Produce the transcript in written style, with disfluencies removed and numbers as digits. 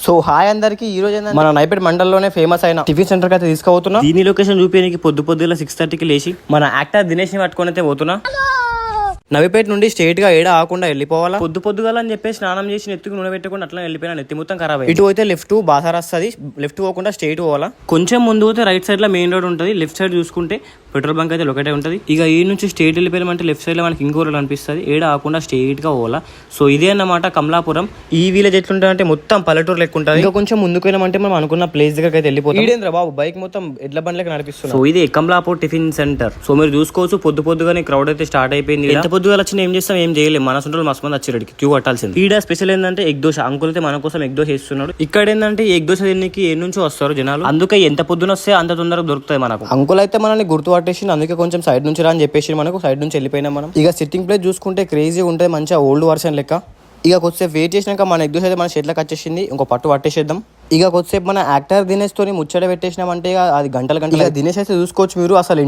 So hi అందరికి ఈ రోజు మన నైపేట్ మండలంలోనే ఫేమస్ అయిన టిఫిన్ సెంటర్ కి అయితే తీసుకుపోతున్నా. దీని లొకేషన్ చూపించడానికి పొద్దుల 6:30కి లేచి మన యాక్టర్ దినేష్ ని పట్టుకొని అయితే పోతున్నా. నవిపేట నుండి స్ట్రైట్ గా ఏడ ఆకుండా వెళ్ళిపోవాలా. పొద్దుగాల అని చెప్పేసి స్నానం చేసి నెత్తికి నూనె పెట్టుకుని అట్లా వెళ్ళిపోయినా నెత్తి మొత్తం ఖరాబ్ అయ్యి. ఇటు అయితే లెఫ్ట్ బాసార్ వస్తుంది, లెఫ్ట్ పోకుండా స్ట్రైట్ పోవాలా. కొంచెం ముందు పోతే రైట్ సైడ్ లో మెయిన్ రోడ్ ఉంటుంది, లెఫ్ట్ సైడ్ చూసుకుంటే పెట్రోల్ బంక్ అయితే లొకేట్ ఉంటుంది. ఇక ఈ నుంచి స్ట్రైట్ వెళ్ళిపోయామంటే లెఫ్ట్ సైడ్ లో మనకి ఇంకో రోడ్ అనిపిస్తుంది, ఏడ ఆకుండా స్ట్రైట్ గా పోవాలా. సో ఇదే అన్నమాట కమలాపురం. ఈ విలేజ్ ఎట్లుంటుంది అంటే మొత్తం పల్లెటూరు లెక్క ఉంటుంది. ఇంకా కొంచెం ముందుకు వెళ్ళామంటే మనం అనుకున్న ప్లేస్ దగ్గర అయితే వెళ్ళిపోతాం. ఈడేంద్ర బాబు బైక్ మొత్తం ఎడ్ల బండ్లకి నడిపిస్తుంది. సో ఇది కమలాపూర్ టిఫిన్ సెంటర్. సో మీరు చూసుకోవచ్చు పొద్దుగానే క్రౌడ్ అయితే స్టార్ట్ అయిపోయింది. ఎంత పొద్దుగా వచ్చినా ఏం చేస్తాం, ఏం చేయలేము. మన సొంతలు మస్తు మంది వచ్చేటికి క్యూ కట్టాల్సింది. ఈడ స్పెషల్ ఏంటంటే ఎగ్ దోశ. అంకుల్ అయితే మన కోసం ఎగ్ దోశ వేస్తున్నాడు. ఇక్కడ ఏంటంటే ఎగ్ దోశ తినడానికి ఏ నుంచి వస్తారు జనాలు, అందుకే ఎంత పొద్దున వస్తే అంత తొందరగా దొరుకుతాయి మనకు. అంకుల్ అయితే మనల్ని గుర్తు పట్టేసి అందుకే కొంచెం సైడ్ నుంచి రా అని చెప్పేసి మనకు సైడ్ నుంచి వెళ్ళిపోయినా మనం. ఇక సిట్టింగ్ ప్లేస్ చూసుకుంటే క్రేజీ ఉంటుంది, మంచిగా ఓల్డ్ వర్షన్ లెక్క. ఇక కొద్దిసేపు వెయిట్ చేసినాక మన ఎగ్ దోశ అయితే మన చేతిలోకి వచ్చేసింది. ఇంకో పట్టు పట్టేసేద్దాం. ఇక కొద్దిసేపు మన యాక్టర్ దినేష్ తోని ముచ్చట పెట్టేసినామంటే అది గంటలు దినేష్ అయితే చూసుకోవచ్చు మీరు. అసలు